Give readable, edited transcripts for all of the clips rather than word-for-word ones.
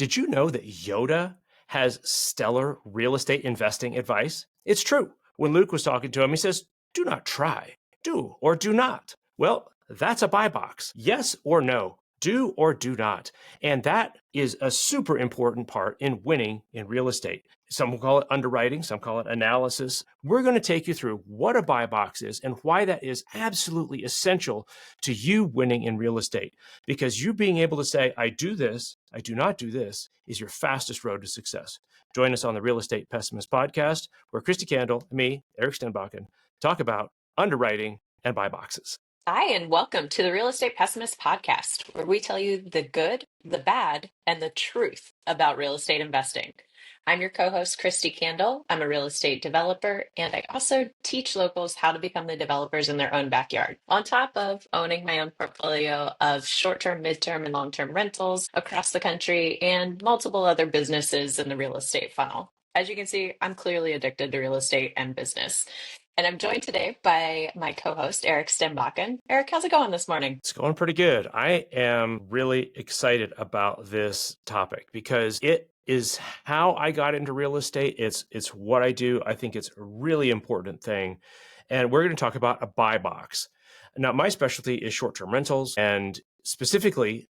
Did you know that Yoda has stellar real estate investing advice? It's true. When Luke was talking to him, he says, do not try, do or do not. Well, that's a buy box. Yes or no, do or do not. And that is a super important part in winning in real estate. Some will call it underwriting, some call it analysis. We're going to take you through what a buy box is and why that is absolutely essential to you winning in real estate. Because you being able to say, I do this, I do not do this, is your fastest road to success. Join us on the Real Estate Pessimist Podcast, where Kristi Kandel and me, Erik Stenbakken, talk about underwriting and buy boxes. Hi, and welcome to the Real Estate Pessimist Podcast, where we tell you the good, the bad, and the truth about real estate investing. I'm your co-host, Kristi Kandel. I'm a real estate developer, and I also teach locals how to become the developers in their own backyard, on top of owning my own portfolio of short-term, mid-term, and long-term rentals across the country and multiple other businesses in the real estate funnel. As you can see, I'm clearly addicted to real estate and business. And I'm joined today by my co-host, Erik Stenbakken. Erik, how's it going this morning? It's going pretty good. I am really excited about this topic because it is how I got into real estate. It's what I do. I think it's a really important thing. And we're going to talk about a buy box. Now, my specialty is short-term rentals, and specifically,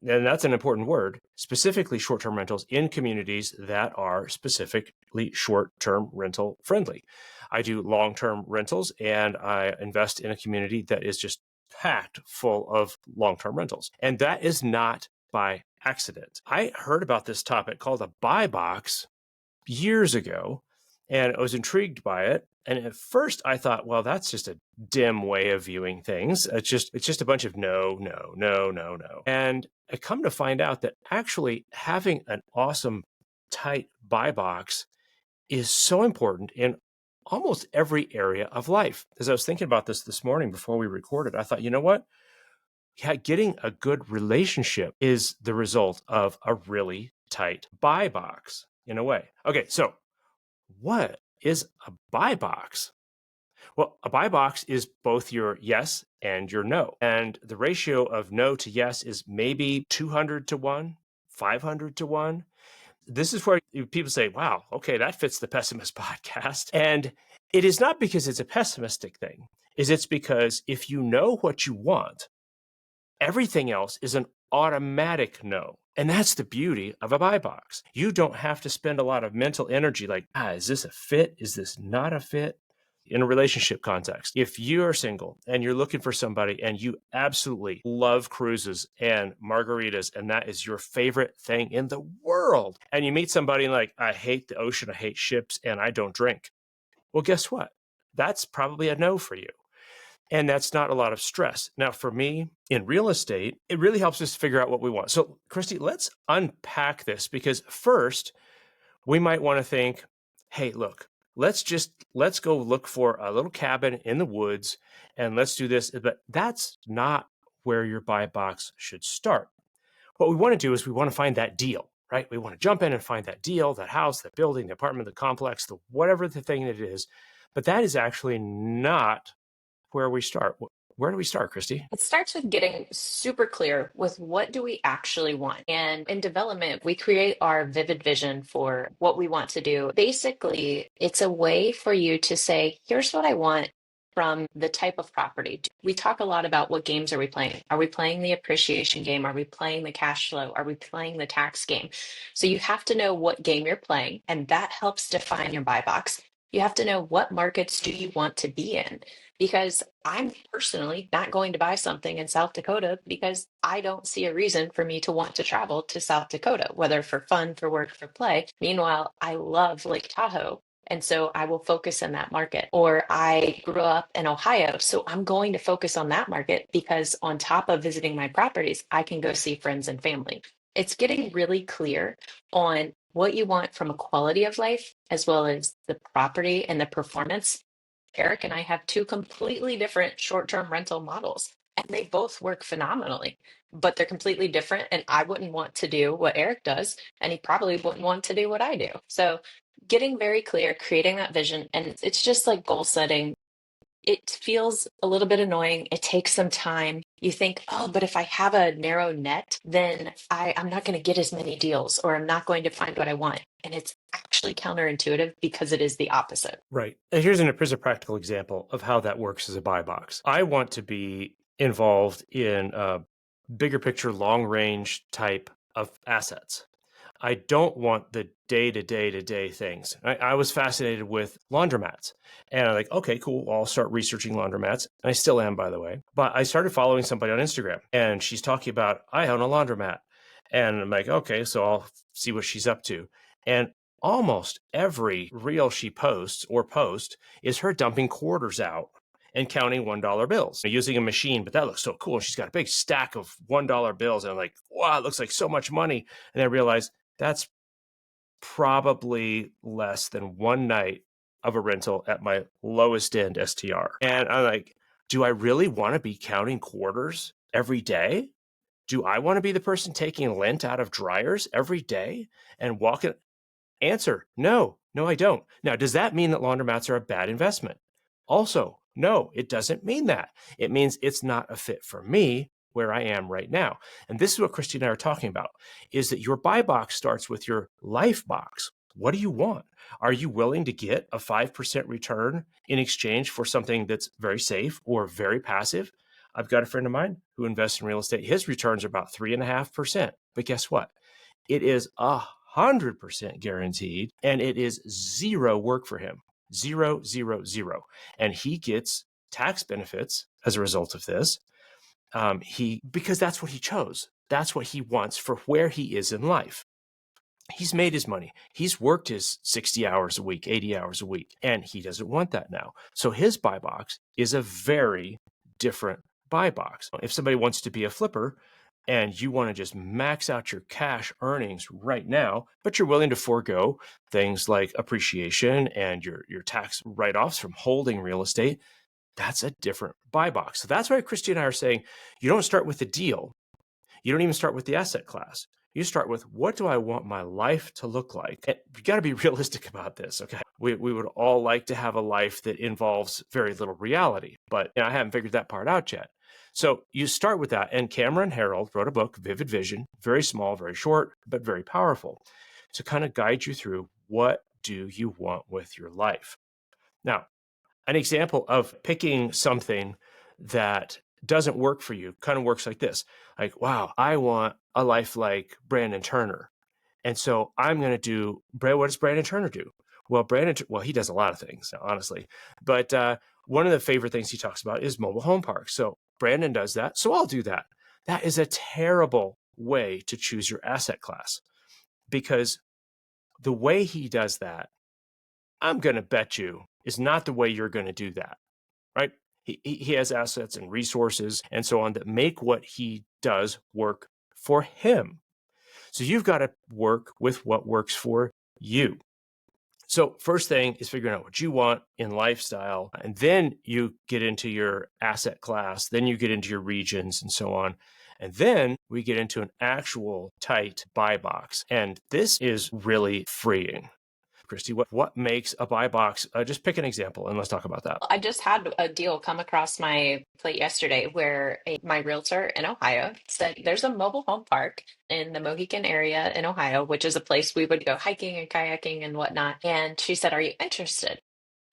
and that's an important word, specifically short-term rentals in communities that are specifically short-term rental friendly. I do long-term rentals, and I invest in a community that is just packed full of long-term rentals. And that is not by accident. I heard about this topic called a buy box years ago, and I was intrigued by it. And at first I thought, well, that's just a dim way of viewing things. It's just a bunch of no. And I come to find out that actually having an awesome tight buy box is so important in almost every area of life. As I was thinking about this morning before we recorded, I thought, you know what? Yeah, getting a good relationship is the result of a really tight buy box in a way. Okay, so what is a buy box? Well, a buy box is both your yes and your no. And the ratio of no to yes is maybe 200 to 1, 500 to 1. This is where people say, wow, okay, that fits the pessimist podcast. And it is not because it's a pessimistic thing. It's because if you know what you want, everything else is an automatic no. And that's the beauty of a buy box. You don't have to spend a lot of mental energy like, is this a fit? Is this not a fit? In a relationship context, if you are single and you're looking for somebody and you absolutely love cruises and margaritas, and that is your favorite thing in the world, and you meet somebody like, I hate the ocean, I hate ships, and I don't drink. Well, guess what? That's probably a no for you. And that's not a lot of stress. Now, for me, in real estate, it really helps us figure out what we want. So, Kristi, let's unpack this, because first, we might want to think, hey, look, let's go look for a little cabin in the woods and let's do this. But that's not where your buy box should start. What we want to do is we want to find that deal, right? We want to jump in and find that deal, that house, that building, the apartment, the complex, whatever the thing it is. But that is actually not where we start. Where do we start, Kristi? It starts with getting super clear with what do we actually want. And in development, we create our vivid vision for what we want to do. Basically, it's a way for you to say, here's what I want from the type of property. We talk a lot about what games are we playing? Are we playing the appreciation game? Are we playing the cash flow? Are we playing the tax game? So you have to know what game you're playing, and that helps define your buy box. You have to know what markets do you want to be in, because I'm personally not going to buy something in South Dakota because I don't see a reason for me to want to travel to South Dakota, whether for fun, for work, for play. Meanwhile, I love Lake Tahoe. And so I will focus in that market. Or I grew up in Ohio, so I'm going to focus on that market because on top of visiting my properties, I can go see friends and family. It's getting really clear on what you want from a quality of life, as well as the property and the performance. Erik and I have two completely different short-term rental models, and they both work phenomenally, but they're completely different. And I wouldn't want to do what Erik does, and he probably wouldn't want to do what I do. So getting very clear, creating that vision, and it's just like goal setting. It feels a little bit annoying. It takes some time. You think, oh, but if I have a narrow net, then I'm not going to get as many deals, or I'm not going to find what I want. And it's actually counterintuitive because it is the opposite. Right. And here's a practical example of how that works as a buy box. I want to be involved in a bigger picture, long range type of assets. I don't want the day-to-day things. I was fascinated with laundromats. And I'm like, okay, cool. I'll start researching laundromats. And I still am, by the way. But I started following somebody on Instagram, and she's talking about, I own a laundromat. And I'm like, okay, so I'll see what she's up to. And almost every reel she posts is her dumping quarters out and counting $1 bills using a machine. But that looks so cool. She's got a big stack of $1 bills. And I'm like, wow, it looks like so much money. And I realized that's probably less than one night of a rental at my lowest end STR. And I'm like, do I really want to be counting quarters every day? Do I want to be the person taking lint out of dryers every day and walking? Answer, no, I don't. Now, does that mean that laundromats are a bad investment? Also, no, it doesn't mean that. It means it's not a fit for me where I am right now. And this is what Kristi and I are talking about, is that your buy box starts with your life box. What do you want? Are you willing to get a 5% return in exchange for something that's very safe or very passive? I've got a friend of mine who invests in real estate. His returns are about 3.5%. But guess what? It is 100% guaranteed, and it is zero work for him. Zero, zero, zero. And he gets tax benefits as a result of this. Because that's what he chose. That's what he wants for where he is in life. He's made his money. He's worked his 60 hours a week, 80 hours a week, and he doesn't want that now. So his buy box is a very different buy box. If somebody wants to be a flipper and you want to just max out your cash earnings right now, but you're willing to forego things like appreciation and your tax write-offs from holding real estate, that's a different buy box. So that's why Kristi and I are saying you don't start with the deal. You don't even start with the asset class. You start with, what do I want my life to look like? And you got to be realistic about this, okay? We would all like to have a life that involves very little reality, but I haven't figured that part out yet. So you start with that. And Cameron Herold wrote a book, Vivid Vision, very small, very short, but very powerful, to kind of guide you through what do you want with your life. Now, an example of picking something that doesn't work for you kind of works like this. Like, wow, I want a life like Brandon Turner. And so I'm going to do, what does Brandon Turner do? Well, he does a lot of things, honestly. But one of the favorite things he talks about is mobile home parks. So Brandon does that. So I'll do that. That is a terrible way to choose your asset class, because the way he does that, I'm going to bet you, is not the way you're going to do that, right? He has assets and resources and so on that make what he does work for him. So you've got to work with what works for you. So first thing is figuring out what you want in lifestyle, and then you get into your asset class, then you get into your regions and so on. And then we get into an actual tight buy box. And this is really freeing. Kristi, what makes a buy box? Just pick an example and let's talk about that. I just had a deal come across my plate yesterday where my realtor in Ohio said there's a mobile home park in the Mohican area in Ohio, which is a place we would go hiking and kayaking and whatnot. And she said, are you interested?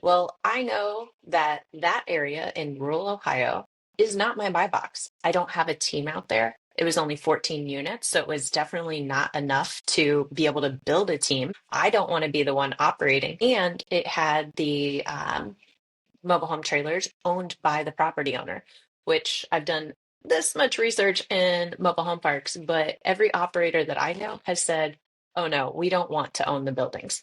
Well, I know that that area in rural Ohio is not my buy box. I don't have a team out there. It was only 14 units, so it was definitely not enough to be able to build a team. I don't want to be the one operating. And it had the mobile home trailers owned by the property owner, which I've done this much research in mobile home parks, but every operator that I know has said, oh no, we don't want to own the buildings.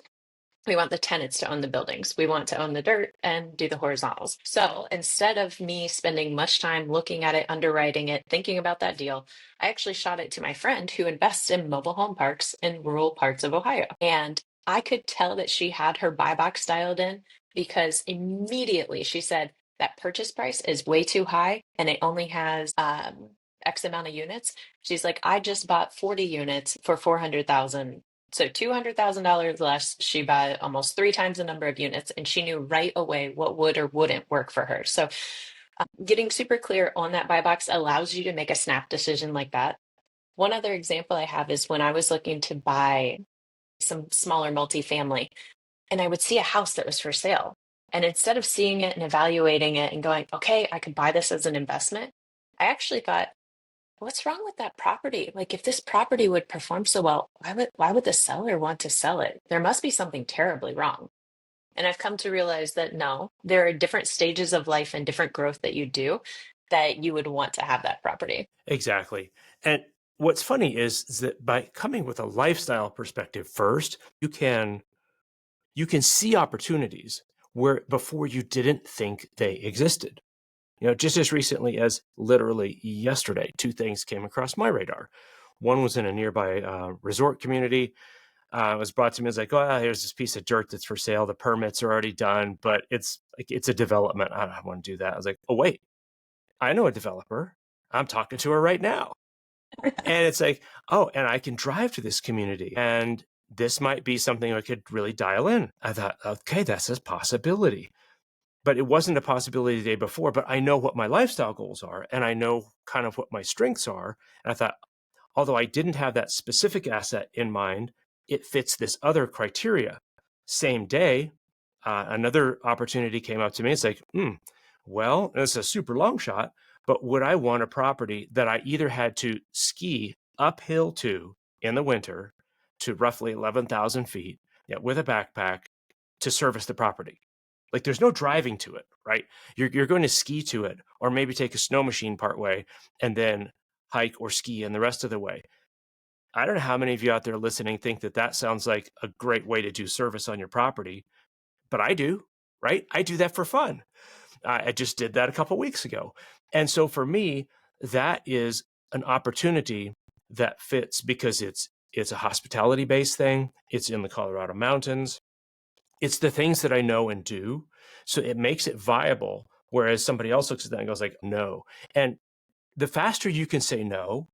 We want the tenants to own the buildings. We want to own the dirt and do the horizontals. So instead of me spending much time looking at it, underwriting it, thinking about that deal, I actually shot it to my friend who invests in mobile home parks in rural parts of Ohio. And I could tell that she had her buy box dialed in because immediately she said that purchase price is way too high and it only has X amount of units. She's like, I just bought 40 units for 400,000. So $200,000 less, she bought almost 3 times the number of units, and she knew right away what would or wouldn't work for her. So Getting super clear on that buy box allows you to make a snap decision like that. One other example I have is when I was looking to buy some smaller multifamily, and I would see a house that was for sale. And instead of seeing it and evaluating it and going, okay, I could buy this as an investment, I actually thought, what's wrong with that property? Like if this property would perform so well, why would the seller want to sell it? There must be something terribly wrong. And I've come to realize that no, there are different stages of life and different growth that you do that you would want to have that property. Exactly. And what's funny is that by coming with a lifestyle perspective first, you can see opportunities where before you didn't think they existed. Just as recently as literally yesterday, two things came across my radar. One was in a nearby resort community. It was brought to me as like, oh, here's this piece of dirt that's for sale. The permits are already done, but it's a development. I don't want to do that. I was like, oh wait, I know a developer. I'm talking to her right now. And it's like, oh, and I can drive to this community, and this might be something I could really dial in. I thought, okay, that's a possibility. But it wasn't a possibility the day before, but I know what my lifestyle goals are, and I know kind of what my strengths are. And I thought, although I didn't have that specific asset in mind, it fits this other criteria. Same day, another opportunity came up to me. It's like, well, it's a super long shot, but would I want a property that I either had to ski uphill to in the winter to roughly 11,000 feet, with a backpack to service the property? Like there's no driving to it, right? You're going to ski to it, or maybe take a snow machine part way and then hike or ski in the rest of the way. I don't know how many of you out there listening think that sounds like a great way to do service on your property, but I do, right? I do that for fun. I just did that a couple weeks ago. And so for me, that is an opportunity that fits because it's a hospitality based thing. It's in the Colorado mountains. It's the things that I know and do. So it makes it viable. Whereas somebody else looks at that and goes like, no. And the faster you can say no,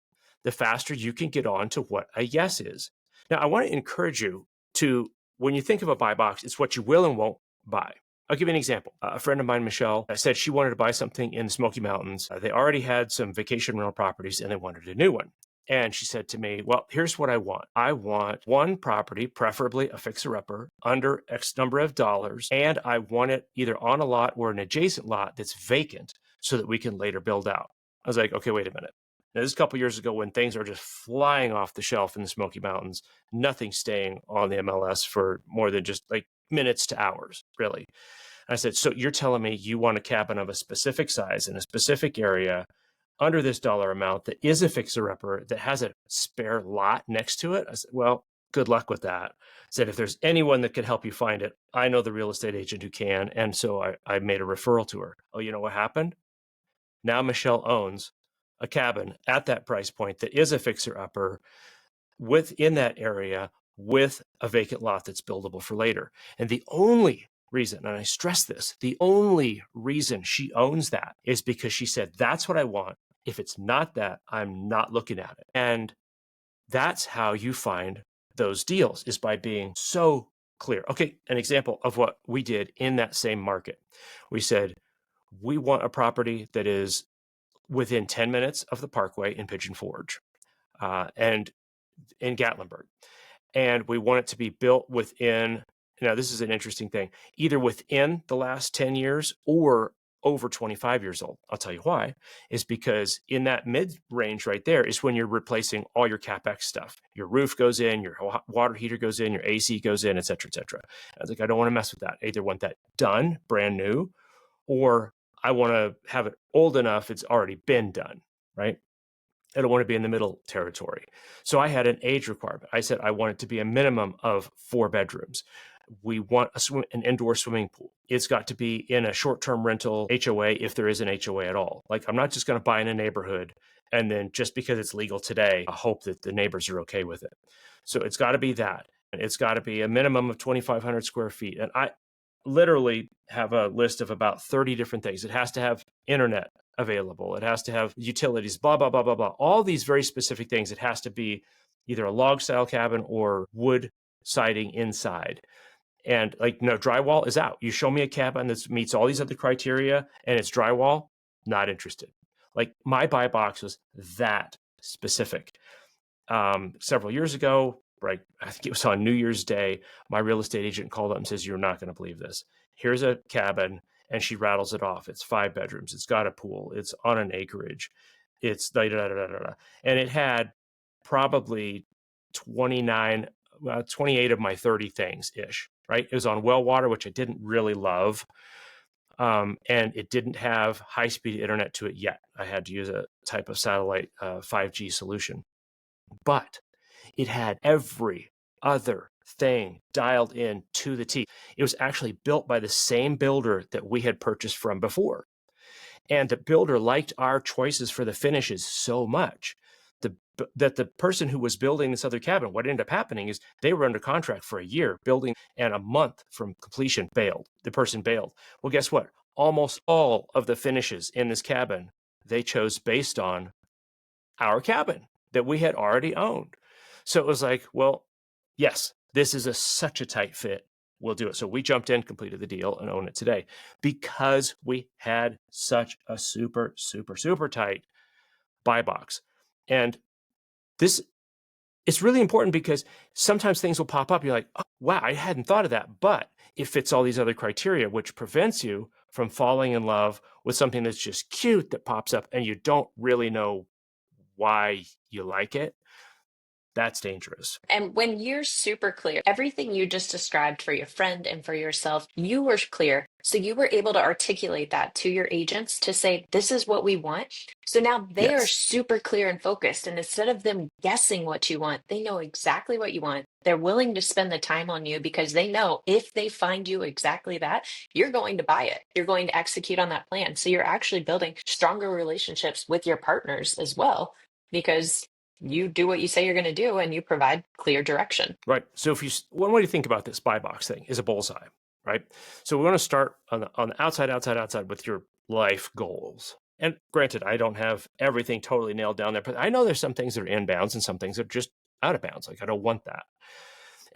the faster you can get on to what a yes is. Now, I want to encourage you to, when you think of a buy box, it's what you will and won't buy. I'll give you an example. A friend of mine, Michelle, said she wanted to buy something in the Smoky Mountains. They already had some vacation rental properties and they wanted a new one. And she said to me, well, here's what I want. I want one property, preferably a fixer-upper, under X number of dollars, and I want it either on a lot or an adjacent lot that's vacant so that we can later build out. I was like, okay, wait a minute. Now, this is a couple years ago when things are just flying off the shelf in the Smoky Mountains, nothing staying on the MLS for more than just like minutes to hours, really. And I said, so you're telling me you want a cabin of a specific size in a specific area under this dollar amount that is a fixer-upper that has a spare lot next to it? I said, well, good luck with that. I said, if there's anyone that can help you find it, I know the real estate agent who can. And so I made a referral to her. Oh, you know what happened? Now Michelle owns a cabin at that price point that is a fixer-upper within that area with a vacant lot that's buildable for later. And the only reason, and I stress this, the only reason she owns that is because she said, that's what I want. If it's not that, I'm not looking at it. And that's how you find those deals, is by being so clear. Okay, an example of what we did in that same market. We said, we want a property that is within 10 minutes of the Parkway in Pigeon Forge and in Gatlinburg. And we want it to be built within, now this is an interesting thing, either within the last 10 years or over 25 years old. I'll tell you why, is because in that mid range right there is when you're replacing all your CapEx stuff. Your roof goes in, your water heater goes in, your AC goes in, et cetera, et cetera. I was like, I don't want to mess with that. I either want that done, brand new, or I want to have it old enough it's already been done, right? I don't want to be in the middle territory. So I had an age requirement. I said I want it to be a minimum of 4 bedrooms. We want an indoor swimming pool. It's got to be in a short-term rental HOA if there is an HOA at all. Like I'm not just going to buy in a neighborhood and then just because it's legal today, I hope that the neighbors are okay with it. So it's got to be that. It's got to be a minimum of 2,500 square feet. And I literally have a list of about 30 different things. It has to have internet available. It has to have utilities, blah, blah, blah, blah, blah. All these very specific things. It has to be either a log style cabin or wood siding inside. And like, no, drywall is out. You show me a cabin that meets all these other criteria and it's drywall, not interested. Like my buy box was that specific. Several years ago, right, I think it was on New Year's Day, my real estate agent called up and says, "You're not going to believe this. Here's a cabin," and she rattles it off. It's 5 bedrooms. It's got a pool. It's on an acreage. It's da da da da da, da. And it had probably 29, 28 of my 30 things ish. Right, it was on well water, which I didn't really love. And it didn't have high-speed internet to it yet. I had to use a type of satellite 5G solution. But it had every other thing dialed in to the T. It was actually built by the same builder that we had purchased from before. And the builder liked our choices for the finishes so much that the person who was building this other cabin, what ended up happening is they were under contract for a year building, and a month from completion bailed. The person bailed. Well, guess what? Almost all of the finishes in this cabin, they chose based on our cabin that we had already owned. So it was like, well, yes, this is such a tight fit. We'll do it. So we jumped in, completed the deal, and own it today because we had such a super, super, super tight buy box. And this it's really important because sometimes things will pop up. You're like, oh, wow, I hadn't thought of that, but it fits all these other criteria, which prevents you from falling in love with something that's just cute that pops up and you don't really know why you like it. That's dangerous. And when you're super clear, everything you just described for your friend and for yourself, you were clear. So you were able to articulate that to your agents to say, this is what we want. So now they are Yes. super clear and focused. And instead of them guessing what you want, they know exactly what you want. They're willing to spend the time on you because they know if they find you exactly that, you're going to buy it. You're going to execute on that plan. So you're actually building stronger relationships with your partners as well, because you do what you say you're going to do and you provide clear direction. Right. So one way to think about this buy box thing is a bullseye, right? So we want to start on the outside with your life goals. And granted, I don't have everything totally nailed down there, but I know there's some things that are inbounds and some things that are just out of bounds. Like I don't want that.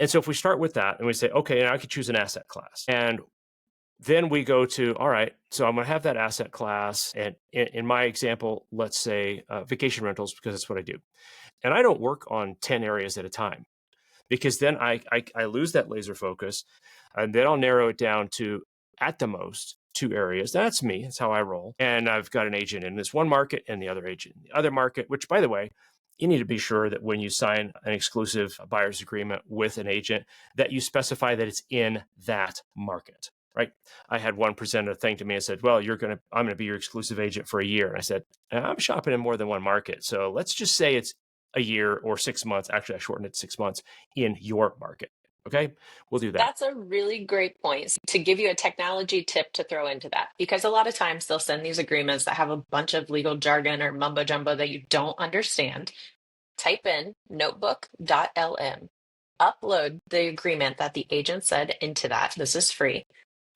And so if we start with that and we say, okay, now I could choose an asset class. And then we go to, all right, so I'm going to have that asset class. And in my example, let's say vacation rentals, because that's what I do. And I don't work on 10 areas at a time because then I lose that laser focus. And then I'll narrow it down to, at the most, 2 areas. That's me. That's how I roll. And I've got an agent in this one market and the other agent in the other market, which, by the way, you need to be sure that when you sign an exclusive buyer's agreement with an agent, that you specify that it's in that market. Right. I had one present a thing to me and said, well, I'm going to be your exclusive agent for a year. And I said, I'm shopping in more than one market. So let's just say it's a year or 6 months. Actually, I shortened it to 6 months in your market. Okay. We'll do that. That's a really great point to give you a technology tip to throw into that, because a lot of times they'll send these agreements that have a bunch of legal jargon or mumbo jumbo that you don't understand. Type in notebook.lm, upload the agreement that the agent said into that. This is free.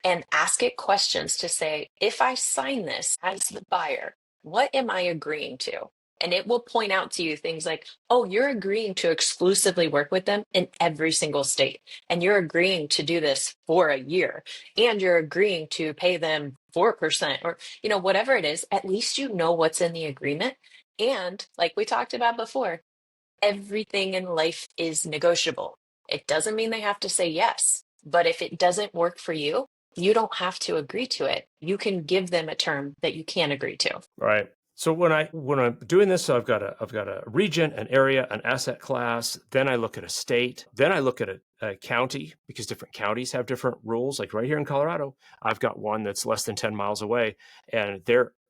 And ask it questions to say, if I sign this as the buyer, what am I agreeing to? And it will point out to you things like, oh, you're agreeing to exclusively work with them in every single state. And you're agreeing to do this for a year. And you're agreeing to pay them 4% or, whatever it is. At least you know what's in the agreement. And like we talked about before, everything in life is negotiable. It doesn't mean they have to say yes. But if it doesn't work for you, you don't have to agree to it. You can give them a term that you can agree to. Right. So when I'm doing this, so I've got a region, an area, an asset class. Then I look at a state. Then I look at a county, because different counties have different rules. Like right here in Colorado, I've got one that's less than 10 miles away, and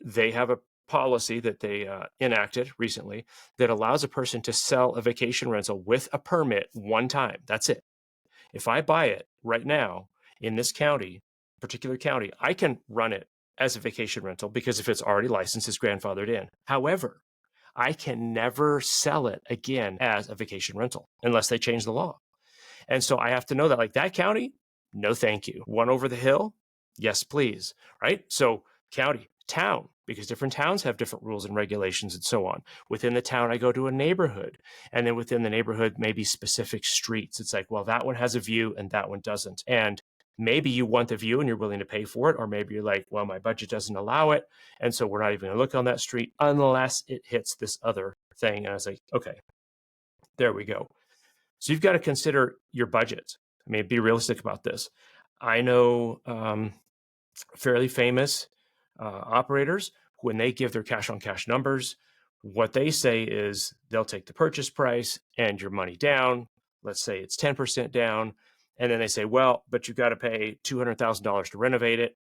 they have a policy that they enacted recently that allows a person to sell a vacation rental with a permit one time. That's it. If I buy it right now in this particular county, I can run it as a vacation rental because if it's already licensed, it's grandfathered in. However, I can never sell it again as a vacation rental unless they change the law. And so I have to know that, like, that county, no thank you. One over the hill, yes, please. Right? So county, town, because different towns have different rules and regulations and so on. Within the town, I go to a neighborhood. And then within the neighborhood, maybe specific streets. It's like, well, that one has a view and that one doesn't. And Maybe you want the view and you're willing to pay for it, or maybe you're like, well, my budget doesn't allow it, and so we're not even going to look on that street unless it hits this other thing. And I was like, okay, there we go. So you've got to consider your budget. I mean, be realistic about this. I know fairly famous operators, when they give their cash on cash numbers, what they say is they'll take the purchase price and your money down. Let's say it's 10% down. And then they say, well, but you've got to pay $200,000 to renovate it.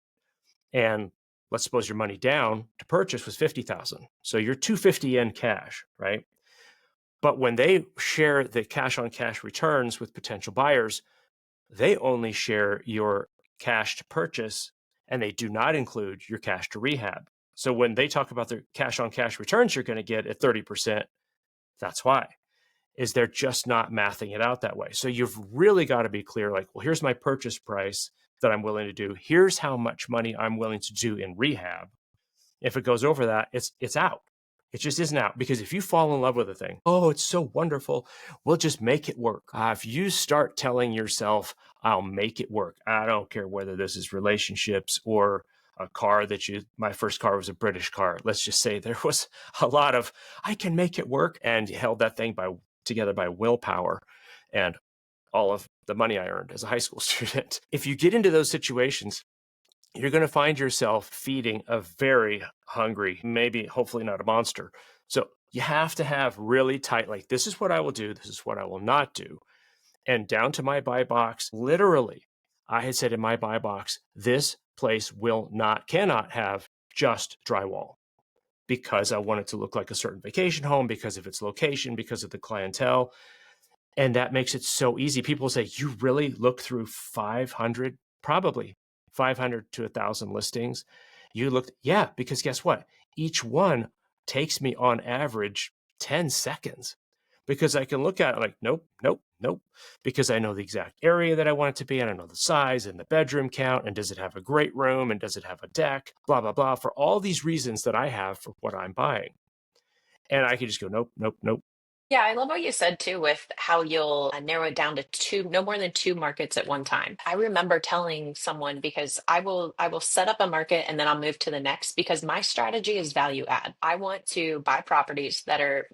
And let's suppose your money down to purchase was $50,000. So you're $250 in cash, right? But when they share the cash on cash returns with potential buyers, they only share your cash to purchase and they do not include your cash to rehab. So when they talk about their cash on cash returns you're going to get at 30%, that's why, is they're just not mathing it out that way. So you've really got to be clear, like, well, here's my purchase price that I'm willing to do. Here's how much money I'm willing to do in rehab. If it goes over that, it's out. It just isn't out, because if you fall in love with a thing, oh, it's so wonderful, we'll just make it work. If you start telling yourself, I'll make it work, I don't care whether this is relationships or a car my first car was a British car. Let's just say there was a lot of, I can make it work, and held that thing together by willpower and all of the money I earned as a high school student. If you get into those situations, you're going to find yourself feeding a very hungry, maybe hopefully not a monster. So you have to have really tight, like, this is what I will do, this is what I will not do. And down to my buy box, literally, I had said in my buy box, this place cannot have just drywall, because I want it to look like a certain vacation home, because of its location, because of the clientele. And that makes it so easy. People say, you really look through 500, probably 500 to 1,000 listings. Yeah, because guess what? Each one takes me on average 10 seconds, because I can look at it like, nope, nope, nope, because I know the exact area that I want it to be, and I know the size and the bedroom count, and does it have a great room, and does it have a deck, blah, blah, blah, for all these reasons that I have for what I'm buying. And I can just go, nope, nope, nope. Yeah, I love what you said too with how you'll narrow it down to two, no more than two markets at one time. I remember telling someone, because I will set up a market and then I'll move to the next, because my strategy is value add. I want to buy properties that are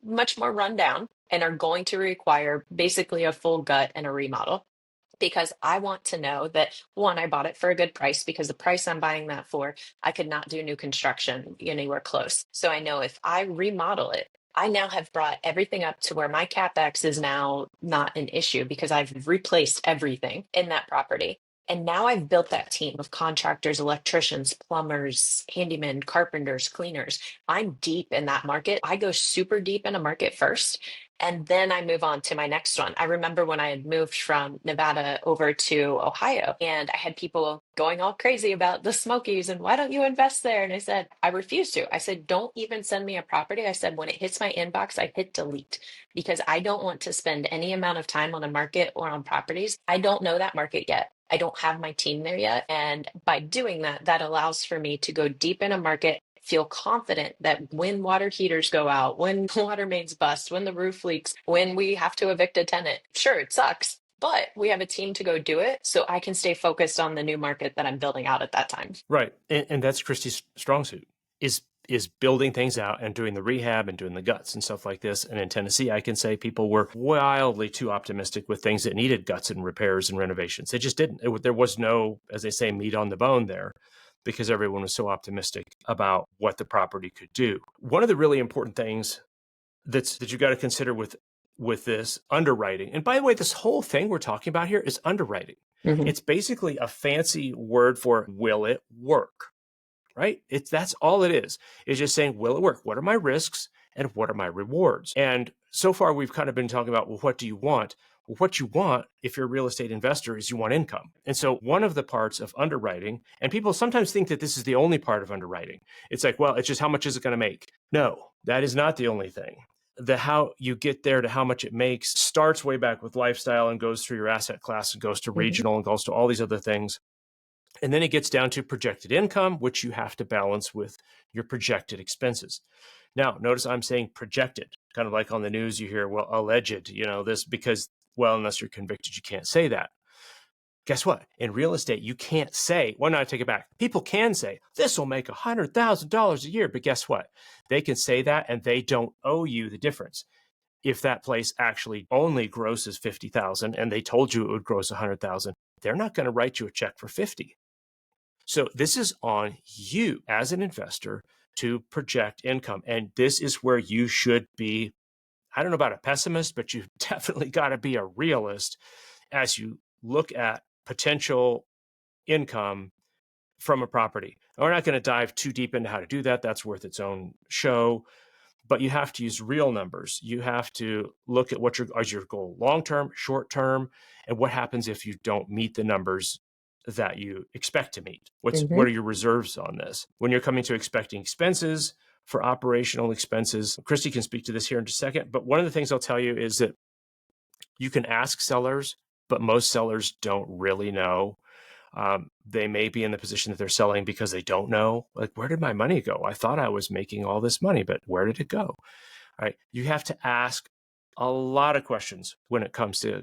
much more rundown and are going to require basically a full gut and a remodel, because I want to know that, one, I bought it for a good price, because the price I'm buying that for, I could not do new construction anywhere close. So I know if I remodel it, I now have brought everything up to where my CapEx is now not an issue, because I've replaced everything in that property. And now I've built that team of contractors, electricians, plumbers, handymen, carpenters, cleaners. I'm deep in that market. I go super deep in a market first, and then I move on to my next one. I remember when I had moved from Nevada over to Ohio, and I had people going all crazy about the Smokies and why don't you invest there? And I said, I refuse to. I said, don't even send me a property. I said, when it hits my inbox, I hit delete, because I don't want to spend any amount of time on a market or on properties. I don't know that market yet. I don't have my team there yet. And by doing that, that allows for me to go deep in a market, feel confident that when water heaters go out, when water mains bust, when the roof leaks, when we have to evict a tenant, sure, it sucks, but we have a team to go do it, so I can stay focused on the new market that I'm building out at that time. Right. And that's Kristi's strong suit, is building things out and doing the rehab and doing the guts and stuff like this. And in Tennessee, I can say people were wildly too optimistic with things that needed guts and repairs and renovations. They just didn't. There was no, as they say, meat on the bone there, because everyone was so optimistic about what the property could do. One of the really important things that you got to consider with this underwriting, and by the way, this whole thing we're talking about here is underwriting. Mhm. It's basically a fancy word for, will it work? Right? That's all it is. It's just saying, will it work? What are my risks and what are my rewards? And so far, we've kind of been talking about, well, what do you want? Well, what you want, if you're a real estate investor, is you want income. And so one of the parts of underwriting, and people sometimes think that this is the only part of underwriting. It's like, well, it's just how much is it going to make? No, that is not the only thing. The how you get there to how much it makes starts way back with lifestyle and goes through your asset class and goes to regional and goes to all these other things. And then it gets down to projected income, which you have to balance with your projected expenses. Now, notice I'm saying projected, kind of like on the news you hear, well, alleged, this, because, well, unless you're convicted, you can't say that. Guess what? In real estate, you can't say, well, no, I take it back. People can say, this will make $100,000 a year. But guess what? They can say that and they don't owe you the difference. If that place actually only grosses 50,000 and they told you it would gross 100,000, they're not going to write you a check for 50. So this is on you as an investor to project income. And this is where you should be, I don't know about a pessimist, but you've definitely got to be a realist as you look at potential income from a property. We're not going to dive too deep into how to do that. That's worth its own show. But you have to use real numbers. You have to look at what is your goal, long-term, short-term, and what happens if you don't meet the numbers that you expect to meet. What are your reserves on this? When you're coming to expecting expenses for operational expenses, Kristi can speak to this here in just a second. But one of the things I'll tell you is that you can ask sellers, but most sellers don't really know. They may be in the position that they're selling because they don't know, like, where did my money go? I thought I was making all this money, but where did it go? All right. You have to ask a lot of questions when it comes to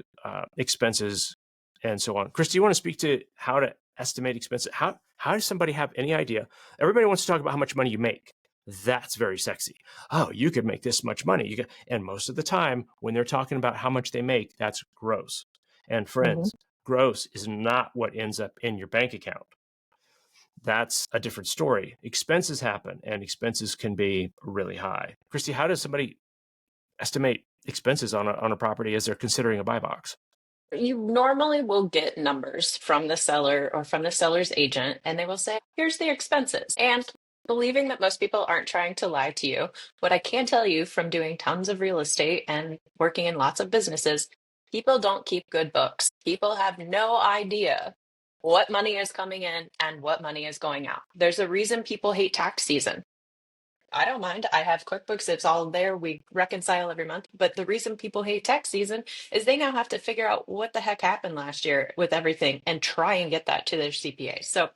expenses and so on. Kristi, you want to speak to how to estimate expenses? How does somebody have any idea? Everybody wants to talk about how much money you make. That's very sexy. Oh, you could make this much money. And most of the time when they're talking about how much they make, that's gross. And friends, gross is not what ends up in your bank account. That's a different story. Expenses happen and expenses can be really high. Kristi, how does somebody estimate expenses on a property as they're considering a buy box? You normally will get numbers from the seller or from the seller's agent, and they will say, here's the expenses. And believing that most people aren't trying to lie to you, what I can tell you from doing tons of real estate and working in lots of businesses, people don't keep good books. People have no idea what money is coming in and what money is going out. There's a reason people hate tax season. I don't mind. I have QuickBooks. It's all there. We reconcile every month. But the reason people hate tax season is they now have to figure out what the heck happened last year with everything and try and get that to their CPA. So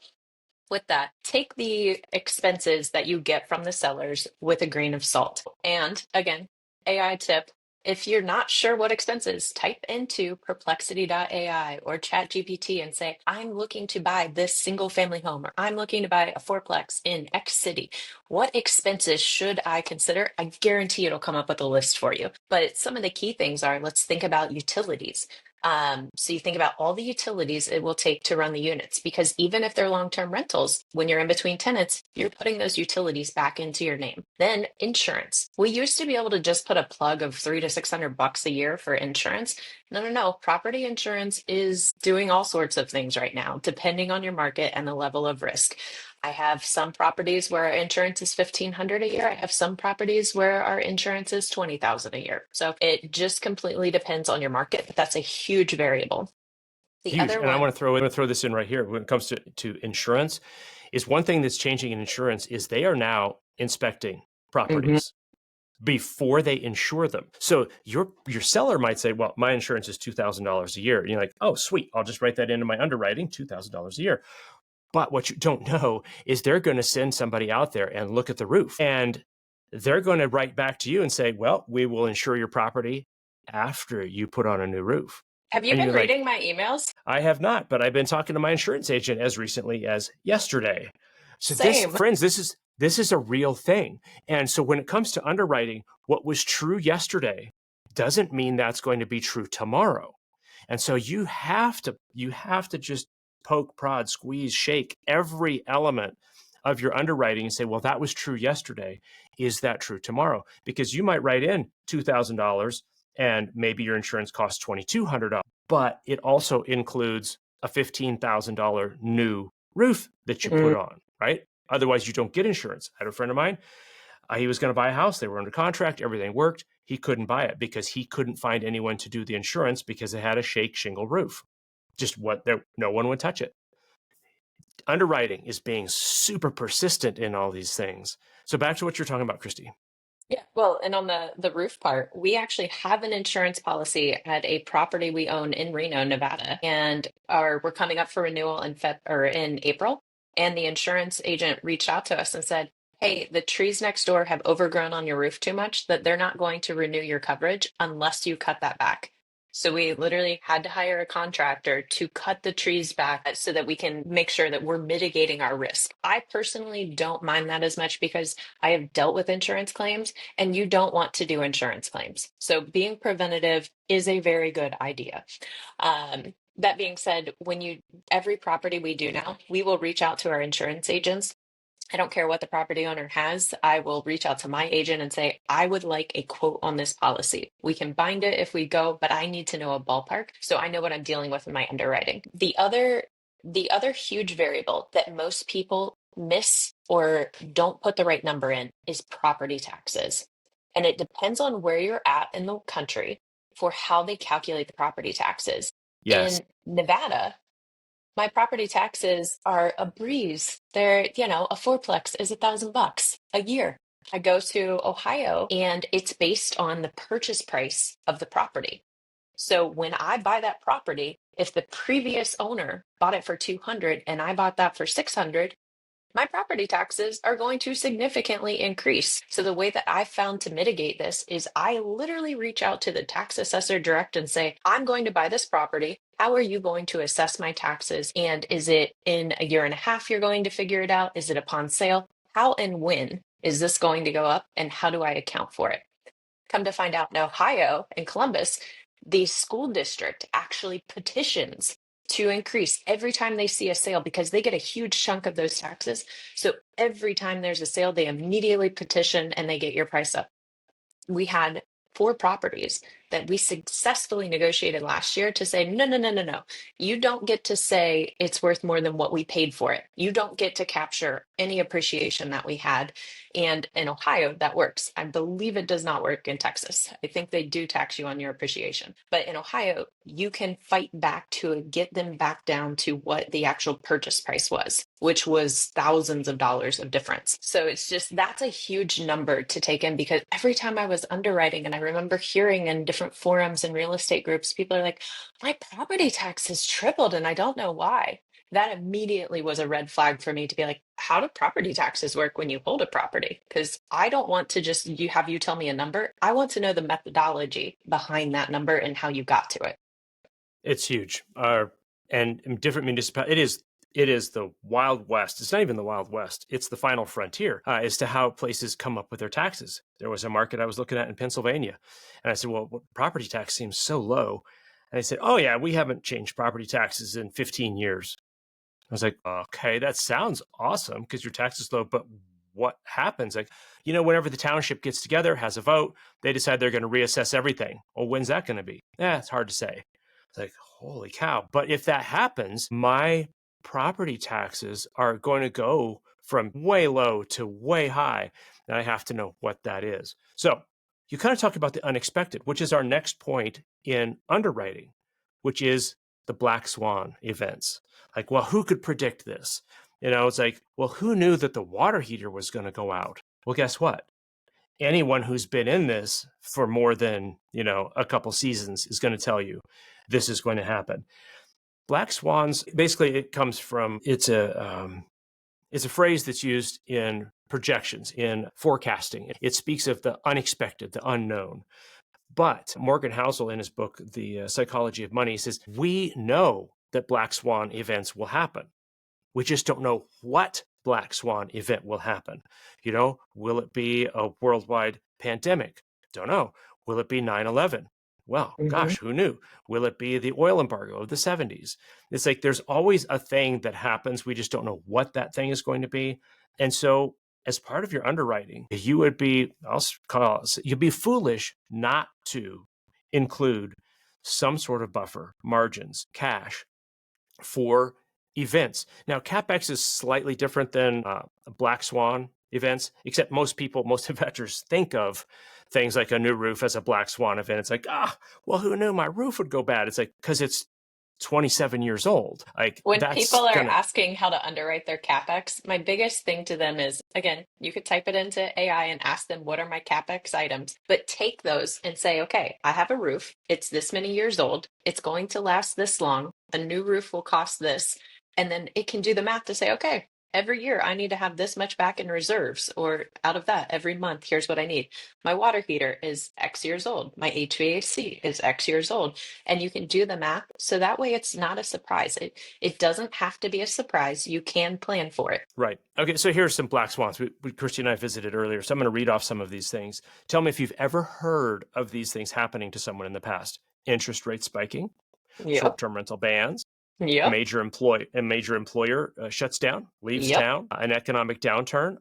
with that, take the expenses that you get from the sellers with a grain of salt. And again, AI tip. If you're not sure what expenses, type into perplexity.ai or ChatGPT and say, I'm looking to buy this single family home, or I'm looking to buy a fourplex in X city. What expenses should I consider? I guarantee it'll come up with a list for you. But some of the key things are, let's think about utilities. So you think about all the utilities it will take to run the units, because even if they're long-term rentals, when you're in between tenants, you're putting those utilities back into your name. Then insurance. We used to be able to just put a plug of $300 to $600 a year for insurance. No. Property insurance is doing all sorts of things right now, depending on your market and the level of risk. I have some properties where our insurance is $1,500 a year. I have some properties where our insurance is $20,000 a year. So it just completely depends on your market, but that's a huge variable. The Huge. other And one, I want to throw this in right here. When it comes to insurance, is one thing that's changing in insurance is they are now inspecting properties before they insure them. So your seller might say, well, my insurance is $2,000 a year. And you're like, oh, sweet. I'll just write that into my underwriting, $2,000 a year. But what you don't know is they're going to send somebody out there and look at the roof. And they're going to write back to you and say, well, we will insure your property after you put on a new roof. have you And been you're like, reading my emails? I have not, but I've been talking to my insurance agent as recently as yesterday. So Same. this is a real thing. And so when it comes to underwriting, what was true yesterday doesn't mean that's going to be true tomorrow. And so you have to just poke, prod, squeeze, shake every element of your underwriting and say, well, that was true yesterday. Is that true tomorrow? Because you might write in $2,000 and maybe your insurance costs $2,200, but it also includes a $15,000 new roof that you put on, right? Otherwise, you don't get insurance. I had a friend of mine. He was going to buy a house. They were under contract. Everything worked. He couldn't buy it because he couldn't find anyone to do the insurance because it had a shake shingle roof. No one would touch it. Underwriting is being super persistent in all these things. So back to what you're talking about, Kristi. Yeah, well, and on the roof part, we actually have an insurance policy at a property we own in Reno, Nevada, and we're coming up for renewal in April. And the insurance agent reached out to us and said, hey, the trees next door have overgrown on your roof too much that they're not going to renew your coverage unless you cut that back. So we literally had to hire a contractor to cut the trees back so that we can make sure that we're mitigating our risk. I personally don't mind that as much because I have dealt with insurance claims, and you don't want to do insurance claims. So being preventative is a very good idea. That being said, every property we do now, we will reach out to our insurance agents. I don't care what the property owner has. I will reach out to my agent and say, I would like a quote on this policy. We can bind it if we go, but I need to know a ballpark so I know what I'm dealing with in my underwriting. The other huge variable that most people miss or don't put the right number in is property taxes. And it depends on where you're at in the country for how they calculate the property taxes. Yes. In Nevada, my property taxes are a breeze. A fourplex is $1,000 a year. I go to Ohio and it's based on the purchase price of the property. So when I buy that property, if the previous owner bought it for 200 and I bought that for 600, my property taxes are going to significantly increase. So the way that I found to mitigate this is I literally reach out to the tax assessor direct and say, I'm going to buy this property. How are you going to assess my taxes? And is it in a year and a half you're going to figure it out? Is it upon sale? How and when is this going to go up? And how do I account for it? Come to find out in Ohio and Columbus, the school district actually petitions to increase every time they see a sale because they get a huge chunk of those taxes. So every time there's a sale, they immediately petition and they get your price up. We had 4 properties that we successfully negotiated last year to say, no, no, no, no, no. You don't get to say it's worth more than what we paid for it. You don't get to capture any appreciation that we had. And in Ohio, that works. I believe it does not work in Texas. I think they do tax you on your appreciation. But in Ohio, you can fight back to get them back down to what the actual purchase price was, which was thousands of dollars of difference. So that's a huge number to take in because every time I was underwriting, and I remember hearing in different forums and real estate groups, people are like, my property tax has tripled and I don't know why. That immediately was a red flag for me to be like, how do property taxes work when you hold a property? Because I don't want to just have you tell me a number. I want to know the methodology behind that number and how you got to it. It's huge. And in different municipalities, it is the Wild West. It's not even the Wild West. It's the final frontier as to how places come up with their taxes. There was a market I was looking at in Pennsylvania, and I said, well, property tax seems so low. And they said, oh, yeah, we haven't changed property taxes in 15 years. I was like, okay, that sounds awesome because your tax is low, but what happens? Like, whenever the township gets together, has a vote, they decide they're going to reassess everything. Well, when's that going to be? It's hard to say. It's like, holy cow. But if that happens, my property taxes are going to go from way low to way high. And I have to know what that is. So you kind of talked about the unexpected, which is our next point in underwriting, which is the black swan events. Like, well, who could predict this? It's like, well, who knew that the water heater was going to go out? Well, guess what? Anyone who's been in this for more than, a couple seasons is going to tell you this is going to happen. Black swans, basically it comes from, it's a phrase that's used in projections, in forecasting. It speaks of the unexpected, the unknown. But Morgan Housel, in his book, The Psychology of Money, says, we know that black swan events will happen. We just don't know what black swan event will happen. Will it be a worldwide pandemic? Don't know. Will it be 9/11? Well, gosh, who knew? Will it be the oil embargo of the 70s? It's like there's always a thing that happens. We just don't know what that thing is going to be. And so as part of your underwriting, you'd be foolish not to include some sort of buffer, margins, cash for events. Now, CapEx is slightly different than black swan events, except most investors think of things like a new roof as a black swan event. It's like, well, who knew my roof would go bad? It's like, because it's 27 years old. Like, when people are asking how to underwrite their CapEx, my biggest thing to them is, again, you could type it into AI and ask them, what are my CapEx items? But take those and say, okay, I have a roof. It's this many years old. It's going to last this long. A new roof will cost this. And then it can do the math to say, okay, every year I need to have this much back in reserves, or out of that every month, here's what I need. My water heater is X years old. My HVAC is X years old. And you can do the math. So that way it's not a surprise. It doesn't have to be a surprise. You can plan for it. Right. Okay. So here's some black swans. Kristi and I visited earlier. So I'm going to read off some of these things. Tell me if you've ever heard of these things happening to someone in the past. Interest rate spiking, Yep. short-term rental bans, Yep. a major employer shuts down, leaves Yep. town, an economic downturn.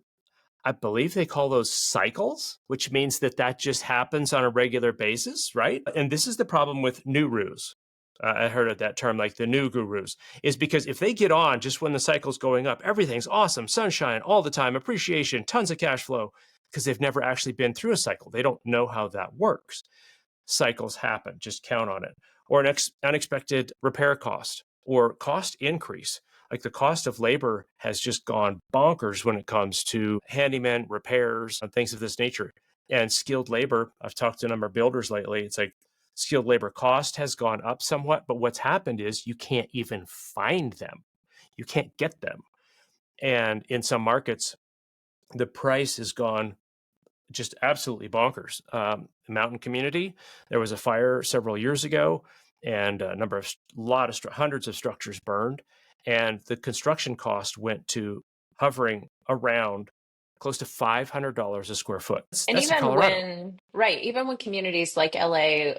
I believe they call those cycles, which means that just happens on a regular basis, right? And this is the problem with new rus. I heard of that term, like the new gurus, is because if they get on just when the cycle's going up, everything's awesome, sunshine all the time, appreciation, tons of cash flow, because they've never actually been through a cycle. They don't know how that works. Cycles happen, just count on it. Or an unexpected repair cost or cost increase. Like the cost of labor has just gone bonkers when it comes to handyman repairs and things of this nature. And skilled labor, I've talked to a number of builders lately. It's like skilled labor cost has gone up somewhat, but what's happened is you can't even find them. You can't get them. And in some markets, the price has gone just absolutely bonkers. Mountain community, there was a fire several years ago, and hundreds of structures burned, and the construction cost went to hovering around close to $500 a square foot. And That's in even Colorado. even when communities like LA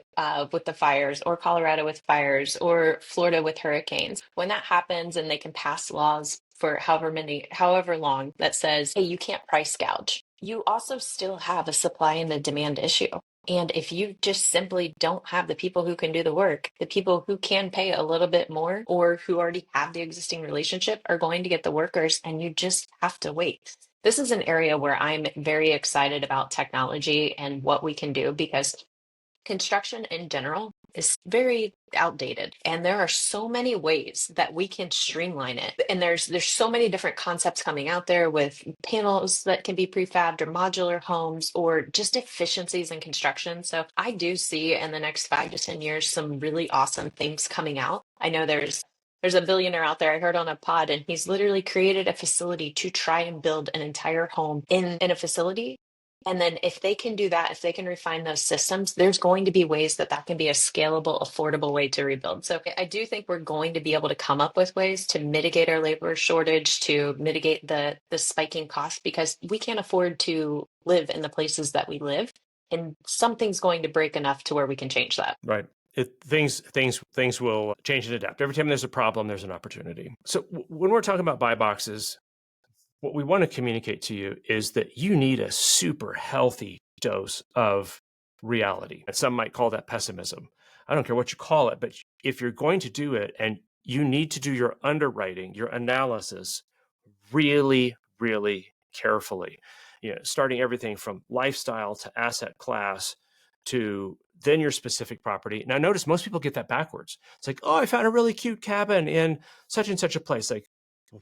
with the fires, or Colorado with fires, or Florida with hurricanes, when that happens and they can pass laws for however long that says, hey, you can't price gouge, you also still have a supply and a demand issue. And if you just simply don't have the people who can do the work, the people who can pay a little bit more or who already have the existing relationship are going to get the workers, and you just have to wait. This is an area where I'm very excited about technology and what we can do, because construction in general is very outdated, and there are so many ways that we can streamline it. And there's so many different concepts coming out there with panels that can be prefabbed or modular homes or just efficiencies in construction. So I do see in the next 5 to 10 years some really awesome things coming out. I know there's a billionaire out there I heard on a pod, and he's literally created a facility to try and build an entire home in a facility. And then if they can do that, if they can refine those systems, there's going to be ways that that can be a scalable, affordable way to rebuild. So I do think we're going to be able to come up with ways to mitigate our labor shortage, to mitigate the spiking costs, because we can't afford to live in the places that we live. And something's going to break enough to where we can change that. Right. Things will change and adapt. Every time there's a problem, there's an opportunity. So when we're talking about buy boxes, what we want to communicate to you is that you need a super healthy dose of reality. And some might call that pessimism. I don't care what you call it, but if you're going to do it, and you need to do your underwriting, your analysis really, really carefully, starting everything from lifestyle to asset class to then your specific property. Now, notice most people get that backwards. It's like, oh, I found a really cute cabin in such and such a place. Like,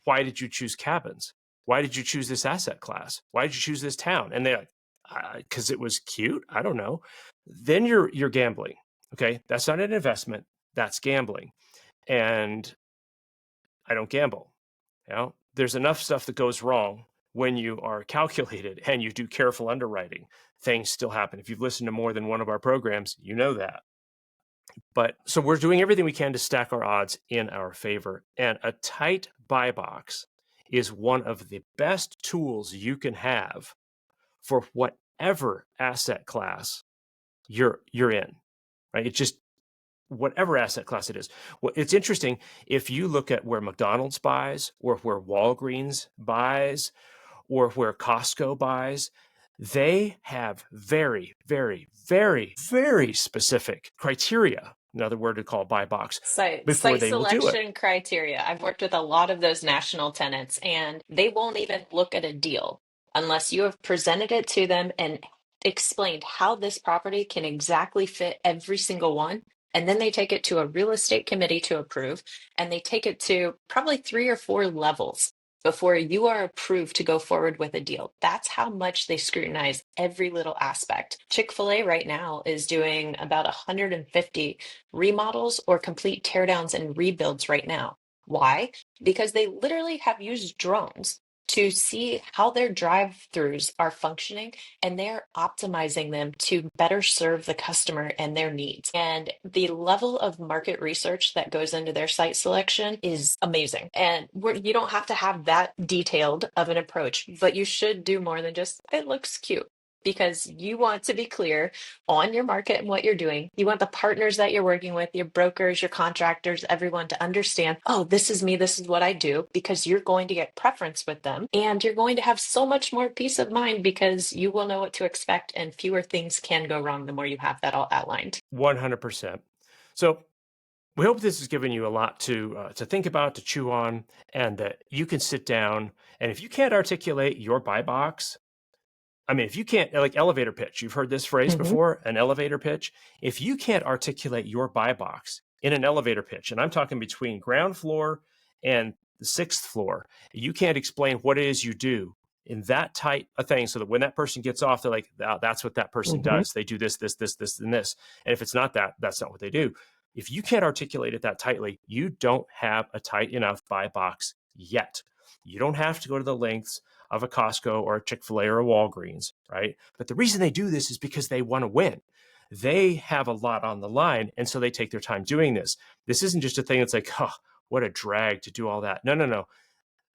why did you choose cabins? Why did you choose this asset class? Why did you choose this town? And they're like, because it was cute. I don't know. Then you're gambling. Okay, that's not an investment. That's gambling. And I don't gamble. There's enough stuff that goes wrong when you are calculated and you do careful underwriting. Things still happen. If you've listened to more than one of our programs, you know that. But so we're doing everything we can to stack our odds in our favor. And a tight buy box is one of the best tools you can have for whatever asset class you're in, right? It's just whatever asset class it is. Well, it's interesting, if you look at where McDonald's buys, or where Walgreens buys, or where Costco buys, they have very, very, very, very specific criteria, another word to call buy box, before Site they will do it. selection criteria. I've worked with a lot of those national tenants, and they won't even look at a deal unless you have presented it to them and explained how this property can exactly fit every single one. And then they take it to a real estate committee to approve, and they take it to probably 3 or 4 levels before you are approved to go forward with a deal. That's how much they scrutinize every little aspect. Chick-fil-A right now is doing about 150 remodels or complete teardowns and rebuilds right now. Why? Because they literally have used drones to see how their drive-throughs are functioning, and they're optimizing them to better serve the customer and their needs. And the level of market research that goes into their site selection is amazing. And you don't have to have that detailed of an approach, but you should do more than just, it looks cute. Because you want to be clear on your market and what you're doing. You want the partners that you're working with, your brokers, your contractors, everyone to understand, oh, this is me, this is what I do, because you're going to get preference with them. And you're going to have so much more peace of mind because you will know what to expect and fewer things can go wrong the more you have that all outlined. 100%. So we hope this has given you a lot to think about, to chew on, and that you can sit down. And if you can't articulate your buy box, I mean, if you can't, like elevator pitch, you've heard this phrase before, an elevator pitch. If you can't articulate your buy box in an elevator pitch, and I'm talking between ground floor and the sixth floor, you can't explain what it is you do in that tight a thing so that when that person gets off, they're like, oh, that's what that person does. They do this, this, this, this, and this. And if it's not that, that's not what they do. If you can't articulate it that tightly, you don't have a tight enough buy box yet. You don't have to go to the lengths of a Costco or a Chick-fil-A or a Walgreens, right? But the reason they do this is because they want to win. They have a lot on the line, and so they take their time doing this. This isn't just a thing that's like, oh, what a drag to do all that. No.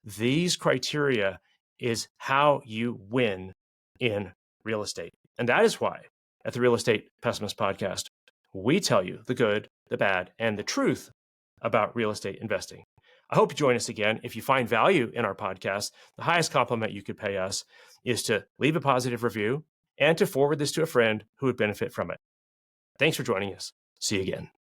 These criteria is how you win in real estate. And that is why at the Real Estate Pessimist Podcast, we tell you the good, the bad, and the truth about real estate investing. I hope you join us again. If you find value in our podcast, the highest compliment you could pay us is to leave a positive review and to forward this to a friend who would benefit from it. Thanks for joining us. See you again.